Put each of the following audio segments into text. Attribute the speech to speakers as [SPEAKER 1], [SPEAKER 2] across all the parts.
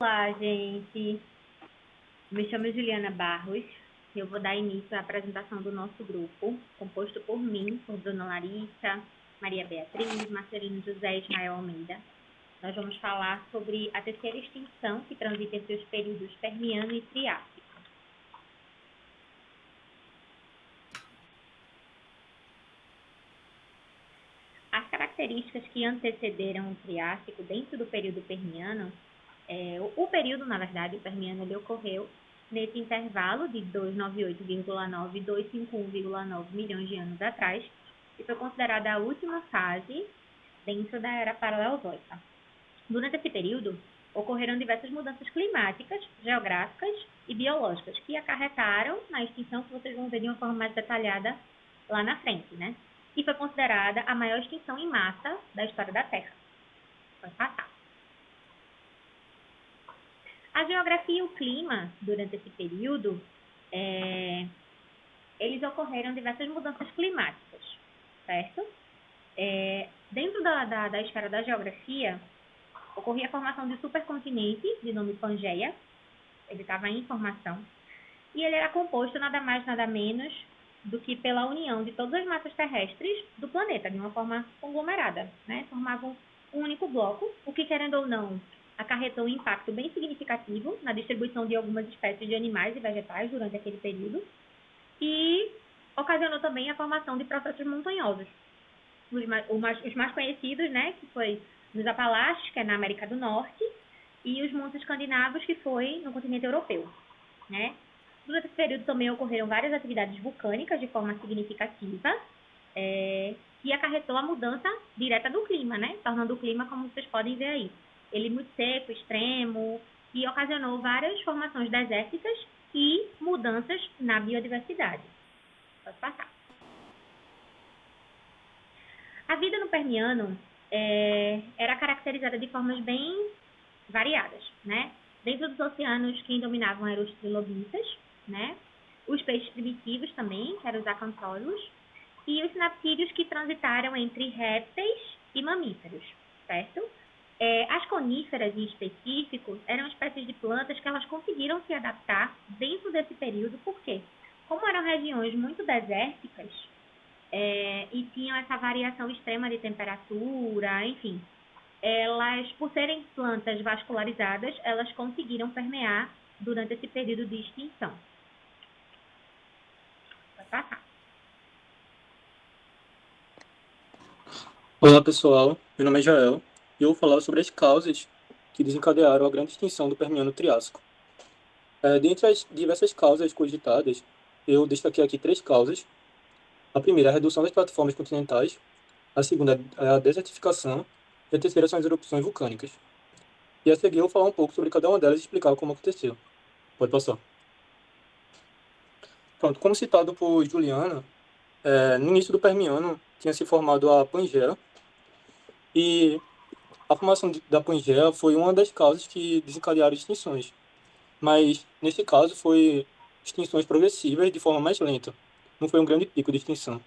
[SPEAKER 1] Olá, gente. Me chamo Juliana Barros. Eu vou dar início à apresentação do nosso grupo, composto por mim, por Bruna Larissa, Maria Beatriz, Marcelino José e Ismael Almeida. Nós vamos falar sobre a terceira extinção que transita entre os períodos Permiano e Triássico. As características que antecederam o Triássico dentro do período Permiano, o período, na verdade, o Permiano, ele ocorreu nesse intervalo de 298,9 e 251,9 milhões de anos atrás, e foi considerada a última fase dentro da era Paleozoica. Durante esse período, ocorreram diversas mudanças climáticas, geográficas e biológicas que acarretaram na extinção, que vocês vão ver de uma forma mais detalhada lá na frente, né? E foi considerada a maior extinção em massa da história da Terra. Pode passar. A geografia e o clima, durante esse período, eles ocorreram diversas mudanças climáticas, certo? Dentro da esfera da geografia, ocorria a formação de um supercontinente de nome Pangeia. Ele estava em formação. E ele era composto nada mais, nada menos do que pela união de todas as massas terrestres do planeta, de uma forma conglomerada, né? Formavam um único bloco, o que, querendo ou não, acarretou um impacto bem significativo na distribuição de algumas espécies de animais e vegetais durante aquele período e ocasionou também a formação de processos montanhosos. Os mais conhecidos, né, que foi nos Apalaches, que é na América do Norte, e os montes escandinavos, que foi no continente europeu, né? Durante esse período também ocorreram várias atividades vulcânicas de forma significativa, que acarretou a mudança direta do clima, né? Tornando o clima, como vocês podem ver aí, ele muito seco, extremo, e ocasionou várias formações desérticas e mudanças na biodiversidade. Pode passar. A vida no Permiano era caracterizada de formas bem variadas, né? Dentro dos oceanos, quem dominavam eram os trilobitas, né? Os peixes primitivos também, que eram os acanthólidos, e os sinaptídeos, que transitaram entre répteis e mamíferos, certo? As coníferas, em específico, eram espécies de plantas que elas conseguiram se adaptar dentro desse período, por quê? Como eram regiões muito desérticas, e tinham essa variação extrema de temperatura, enfim, elas, por serem plantas vascularizadas, elas conseguiram permear durante esse período de extinção. Vai passar.
[SPEAKER 2] Olá pessoal, meu nome é Jael e eu vou falar sobre as causas que desencadearam a grande extinção do Permiano-Triássico. Dentre as diversas causas cogitadas, eu destaquei aqui 3 causas. A primeira é a redução das plataformas continentais, a segunda é a desertificação e a terceira são as erupções vulcânicas. E a seguir eu vou falar um pouco sobre cada uma delas e explicar como aconteceu. Pode passar. Pronto, como citado por Juliana, no início do Permiano tinha se formado a Pangeia, e a formação da Pangeia foi uma das causas que desencadearam extinções, mas nesse caso foi extinções progressivas de forma mais lenta. Não foi um grande pico de extinção,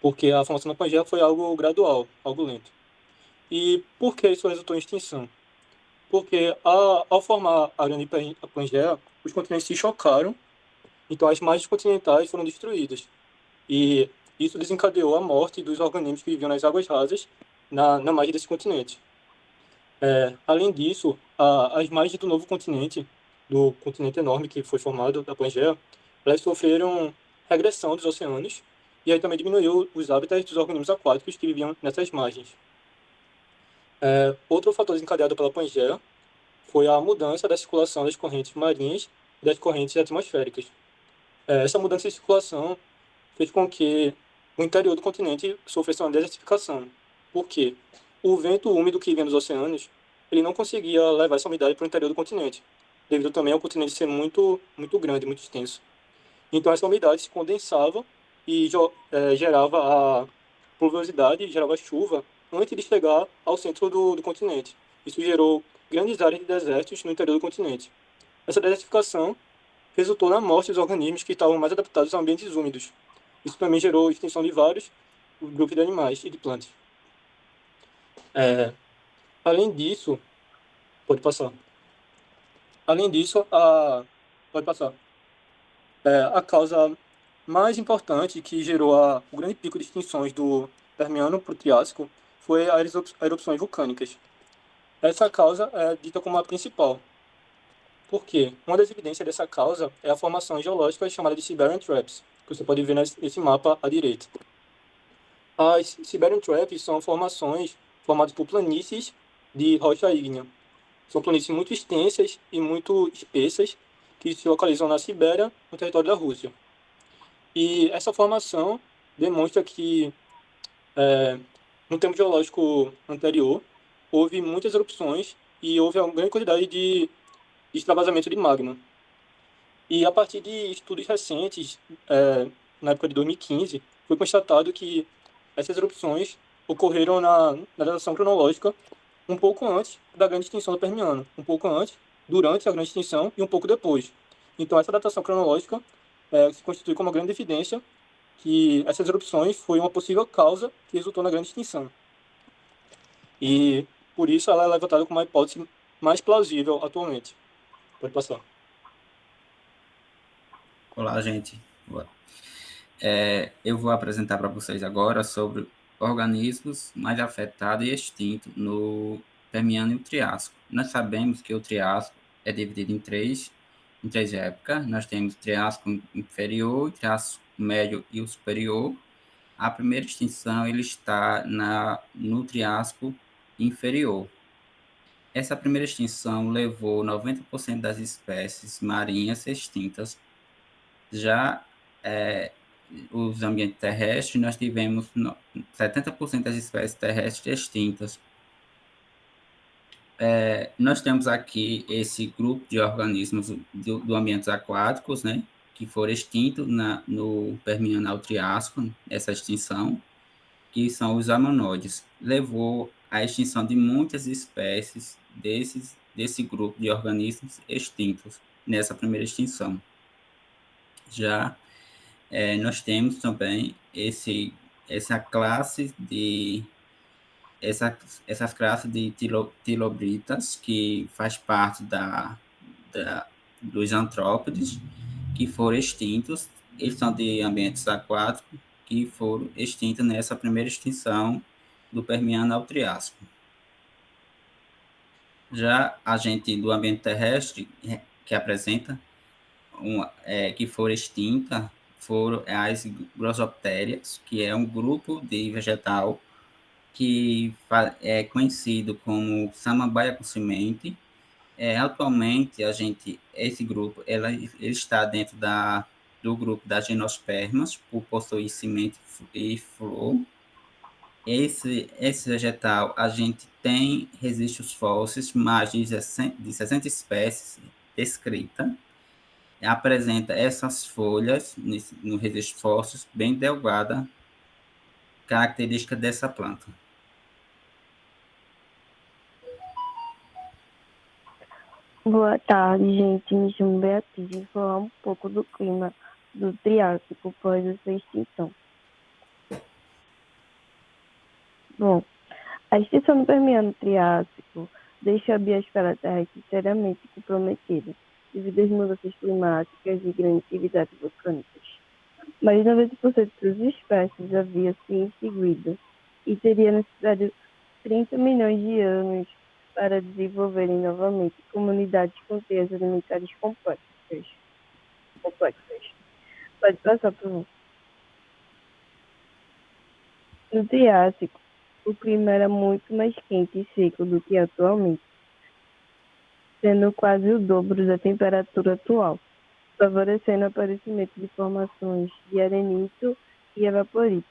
[SPEAKER 2] porque a formação da Pangeia foi algo gradual, algo lento. E por que isso resultou em extinção? Porque ao formar a grande Pangeia, os continentes se chocaram, então as margens continentais foram destruídas. E isso desencadeou a morte dos organismos que viviam nas águas rasas na margem desse continente. Além disso, as margens do novo continente, do continente enorme que foi formado, da Pangeia, elas sofreram regressão dos oceanos e aí também diminuiu os hábitats dos organismos aquáticos que viviam nessas margens. Outro fator desencadeado pela Pangeia foi a mudança da circulação das correntes marinhas e das correntes atmosféricas. Essa mudança de circulação fez com que o interior do continente sofresse uma desertificação. Por quê? O vento úmido que vinha dos oceanos, ele não conseguia levar essa umidade para o interior do continente, devido também ao continente ser muito, muito grande, muito extenso. Então essa umidade se condensava e gerava a pluviosidade, gerava chuva antes de chegar ao centro do continente. Isso gerou grandes áreas de desertos no interior do continente. Essa desertificação resultou na morte dos organismos que estavam mais adaptados a ambientes úmidos. Isso também gerou extinção de vários grupos de animais e de plantas. Além disso, Pode passar. Além disso, pode passar. A causa mais importante que gerou o grande pico de extinções do Permiano para o Triássico foi as erupções vulcânicas. Essa causa é dita como a principal. Por quê? Uma das evidências dessa causa é a formação geológica chamada de Siberian Traps, que você pode ver nesse mapa à direita. As Siberian Traps são formações formadas por planícies de rocha ígnea. São planícies muito extensas e muito espessas que se localizam na Sibéria, no território da Rússia. E essa formação demonstra que, no tempo geológico anterior, houve muitas erupções e houve uma grande quantidade de extravasamento de magma. E a partir de estudos recentes, na época de 2015, foi constatado que essas erupções ocorreram na datação cronológica um pouco antes da grande extinção do Permiano, um pouco antes, durante a grande extinção e um pouco depois. Então, essa datação cronológica se constitui como uma grande evidência que essas erupções foi uma possível causa que resultou na grande extinção. E, por isso, ela é levantada como a hipótese mais plausível atualmente. Pode passar.
[SPEAKER 3] Olá, gente. Eu vou apresentar para vocês agora sobre organismos mais afetados e extintos no Permiano e o Triássico. Nós sabemos que o Triássico é dividido em três épocas. Nós temos o Triássico inferior, o Triássico médio e o superior. A primeira extinção ele está no Triássico inferior. Essa primeira extinção levou 90% das espécies marinhas extintas. Já os ambientes terrestres, nós tivemos 70% das espécies terrestres extintas. Nós temos aqui esse grupo de organismos do ambientes aquáticos, né, que foram extintos no Permiano ao Triássico, essa extinção, que são os ammonóides. Levou à extinção de muitas espécies desse grupo de organismos extintos nessa primeira extinção. Já nós temos também essas classes de tilobritas, que faz parte dos antrópodes, que foram extintos. Eles são de ambientes aquáticos, que foram extintos nessa primeira extinção do Permiano ao Triássico. Já a gente do ambiente terrestre, que apresenta que foram extintas, foram as Glossopterias, que é um grupo de vegetal que é conhecido como samambaia com semente. Atualmente, esse grupo ele está dentro do grupo das gimnospermas, por possuir semente e flor. Esse vegetal, a gente tem registros fósseis, mais de 60 espécies descritas. Apresenta essas folhas no registro fóssil bem delgada, característica dessa planta.
[SPEAKER 4] Boa tarde, gente. Me chamo Beatriz e vou falar um pouco do clima do Triássico pós a sua extinção. Bom, a extinção do Permiano Triássico deixa a biosfera terrestre seriamente comprometida devido às mudanças climáticas e grandes atividades vulcânicas. Mais de 90% das espécies havia se extinguido e teria necessário 30 milhões de anos para desenvolverem novamente comunidades com teias alimentares complexas. Pode passar por mim. No Triássico, o clima era muito mais quente e seco do que atualmente, sendo quase o dobro da temperatura atual, favorecendo o aparecimento de formações de arenito e evaporito.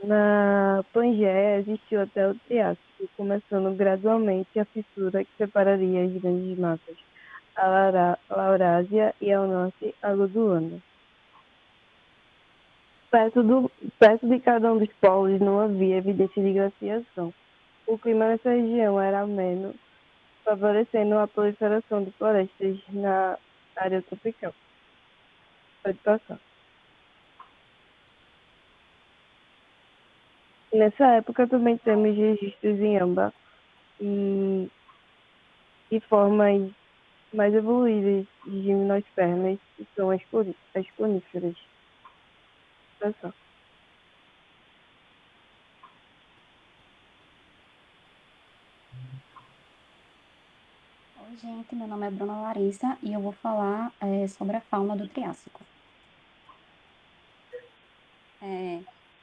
[SPEAKER 4] Na Pangeia existiu até o Triássico, começando gradualmente a fissura que separaria as grandes massas, a Laurásia e ao norte a Gondwana. Perto de cada um dos polos não havia evidência de glaciação. O clima nessa região era ameno, favorecendo a proliferação de florestas na área tropical. Pode passar. Nessa época também temos registros em âmbar e formas mais evoluídas de gimnospermas, que são as coníferas. Olha só.
[SPEAKER 5] Oi, gente, meu nome é Bruna Larissa e eu vou falar sobre a fauna do Triássico.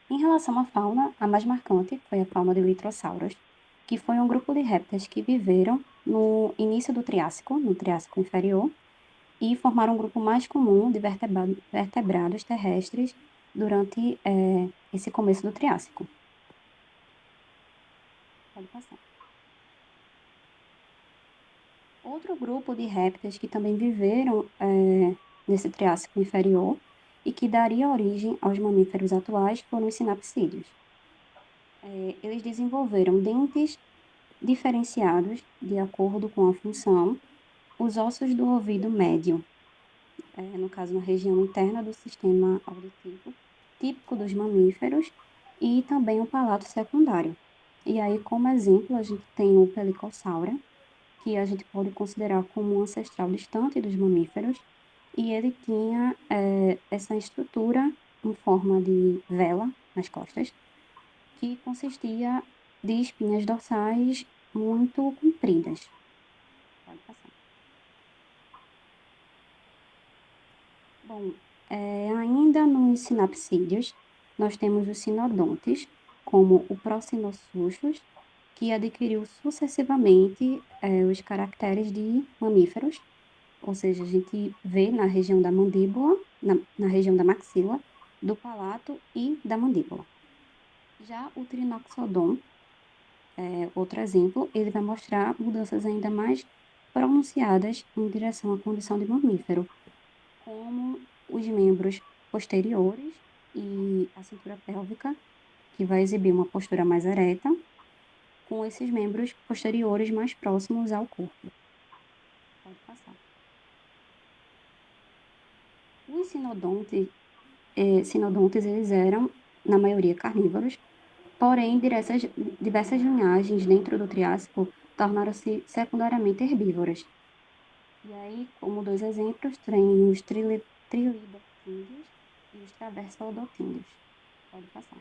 [SPEAKER 5] Em relação à fauna, a mais marcante foi a fauna de litrossauros, que foi um grupo de répteis que viveram no início do Triássico, no Triássico inferior, e formaram um grupo mais comum de vertebrados terrestres durante esse começo do Triássico. Pode passar. Outro grupo de répteis que também viveram nesse Triássico inferior e que daria origem aos mamíferos atuais foram os sinapsídeos. Eles desenvolveram dentes diferenciados de acordo com a função, os ossos do ouvido médio, no caso na região interna do sistema auditivo, típico dos mamíferos, e também o palato secundário. E aí, como exemplo, a gente tem o Pelicossauro, que a gente pode considerar como um ancestral distante dos mamíferos, e ele tinha essa estrutura em forma de vela nas costas, que consistia de espinhas dorsais muito compridas. Pode passar. Bom, ainda nos sinapsídeos, nós temos os sinodontes, como o Procinossuchus, que adquiriu sucessivamente os caracteres de mamíferos, ou seja, a gente vê na região da mandíbula, na região da maxila, do palato e da mandíbula. Já o Trinoxodon, outro exemplo, ele vai mostrar mudanças ainda mais pronunciadas em direção à condição de mamífero, como os membros posteriores e a cintura pélvica, que vai exibir uma postura mais ereta, com esses membros posteriores mais próximos ao corpo. Pode passar. Os sinodontes, eles eram, na maioria, carnívoros, porém, diversas linhagens dentro do Triássico tornaram-se secundariamente herbívoras. E aí, como dois exemplos, tem os trilidotíndeos e os traversolodotíndeos. Pode passar.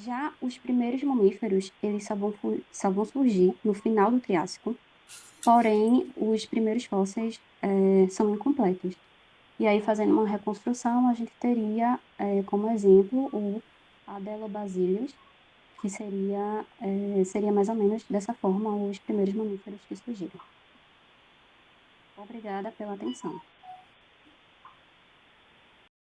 [SPEAKER 5] Já os primeiros mamíferos, eles só vão surgir no final do Triássico, porém, os primeiros fósseis são incompletos. E aí, fazendo uma reconstrução, a gente teria como exemplo o Adelobasileus, que seria mais ou menos dessa forma os primeiros mamíferos que surgiram. Obrigada pela atenção.